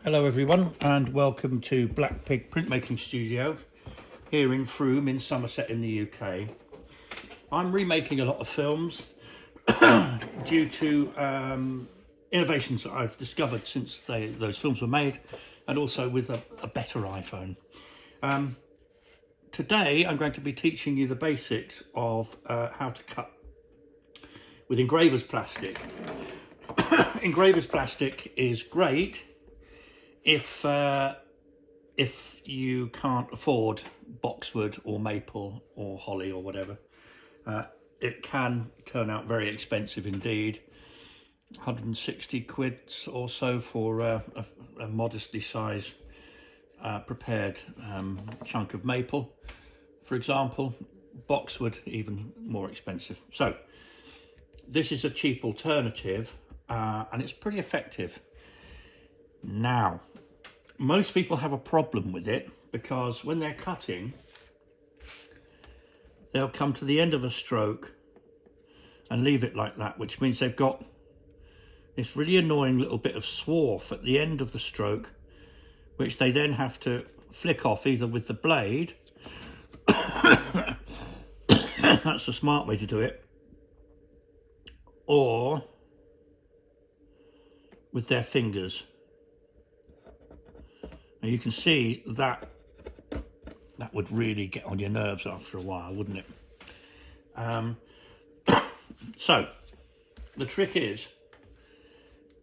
Hello everyone and welcome to Black Pig Printmaking Studio here in Frome in Somerset in the UK. I'm remaking a lot of films due to innovations that I've discovered since those films were made, and also with a better iPhone. Today I'm going to be teaching you the basics of how to cut with Engravers plastic. Engravers plastic is great if you can't afford boxwood or maple or holly or whatever. It can turn out very expensive indeed. 160 quid or so for a modestly sized prepared chunk of maple, for example. Boxwood even more expensive. So this is a cheap alternative and it's pretty effective. Now, most people have a problem with it because when they're cutting, they'll come to the end of a stroke and leave it like that, which means they've got this really annoying little bit of swarf at the end of the stroke, which they then have to flick off either with the blade, that's the smart way to do it, or with their fingers. Now you can see that would really get on your nerves after a while, wouldn't it? So the trick is,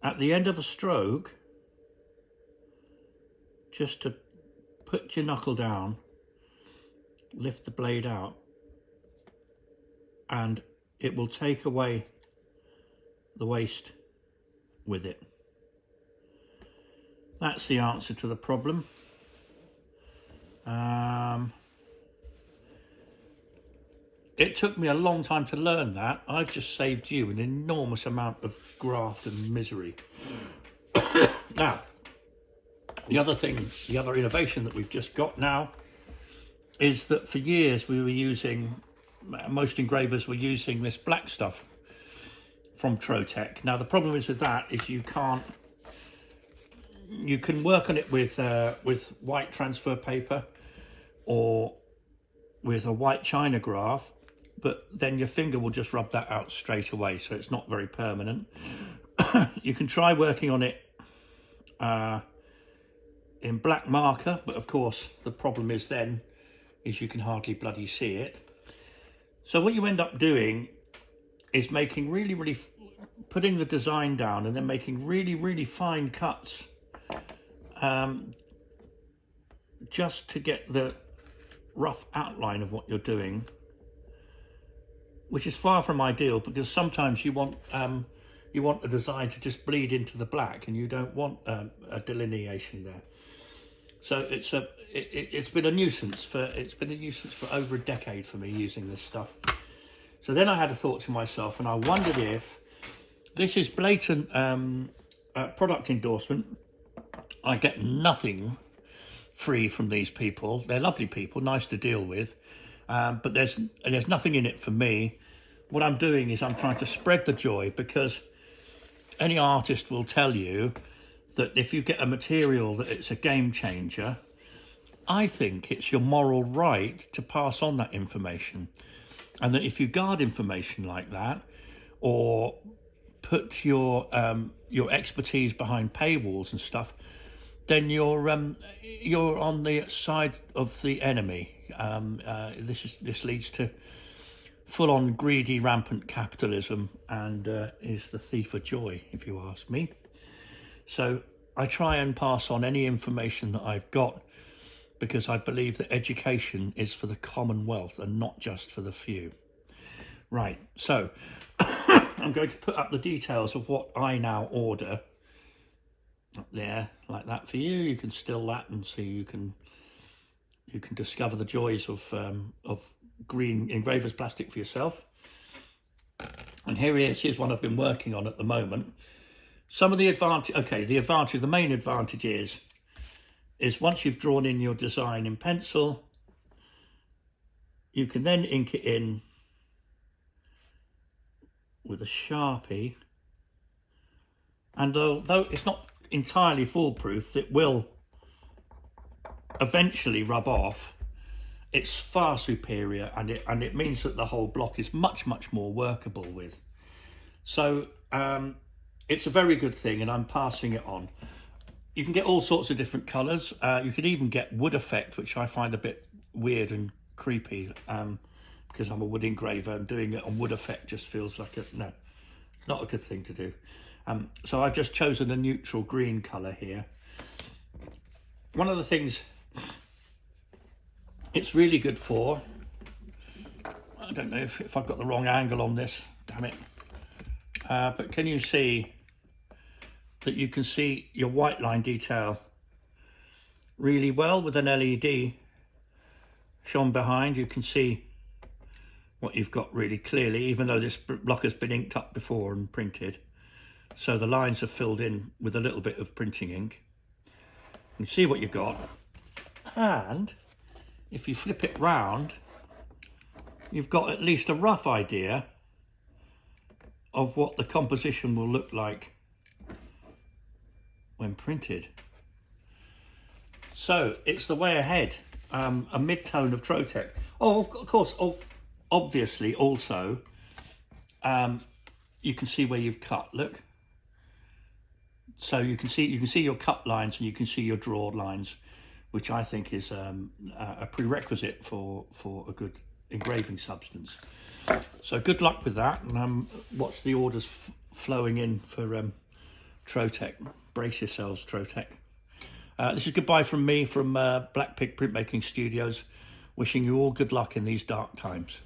at the end of a stroke, just to put your knuckle down, lift the blade out, and it will take away the waste with it. That's the answer to the problem. It took me a long time to learn that. I've just saved you an enormous amount of graft and misery. Now, the other innovation that we've just got now is that for years most engravers were using this black stuff from Trotec. Now the problem is with that is you can work on it with white transfer paper or with a white china graph, but then your finger will just rub that out straight away, so it's not very permanent. You can try working on it in black marker, but of course the problem is you can hardly bloody see it. So what you end up doing is making putting the design down and then making really fine cuts, just to get the rough outline of what you're doing, which is far from ideal because sometimes you want a design to just bleed into the black and you don't want a delineation there. So it's been a nuisance for over a decade for me using this stuff. So then I had a thought to myself, and I wondered if this is blatant product endorsement. I get nothing free from these people. They're lovely people, nice to deal with, but there's nothing in it for me. What I'm doing is I'm trying to spread the joy, because any artist will tell you that if you get a material that it's a game changer, I think it's your moral right to pass on that information, and that if you guard information like that or put your expertise behind paywalls and stuff, then you're on the side of the enemy. This leads to full-on greedy, rampant capitalism, and is the thief of joy, if you ask me. So I try and pass on any information that I've got, because I believe that education is for the commonwealth and not just for the few. Right, so I'm going to put up the details of what I now order up there like that for you. You can still that and see you can discover the joys of green Engravers plastic for yourself. And here's one I've been working on at the moment. Some of the the main advantage is once you've drawn in your design in pencil, you can then ink it in with a Sharpie, and although it's not entirely foolproof. It will eventually rub off. It's far superior, and it means that the whole block is much more workable with. So it's a very good thing, and I'm passing it on. You can get all sorts of different colours. You can even get wood effect, which I find a bit weird and creepy, because I'm a wood engraver, and doing it on wood effect just feels like not a good thing to do. So I've just chosen a neutral green colour here. One of the things it's really good for, I don't know if I've got the wrong angle on this, damn it, but can you see that you can see your white line detail really well with an LED shone behind? You can see what you've got really clearly, even though this block has been inked up before and printed. So the lines are filled in with a little bit of printing ink. You see what you've got. And if you flip it round, you've got at least a rough idea of what the composition will look like when printed. So it's the way ahead. A mid-tone of TroTech. Oh, of course, obviously also, you can see where you've cut, look. So you can see your cut lines, and you can see your draw lines, which I think is a prerequisite for a good engraving substance. So good luck with that, and watch the orders flowing in for TroTech. Brace yourselves, TroTech. This is goodbye from me from Black Pig Printmaking Studios, wishing you all good luck in these dark times.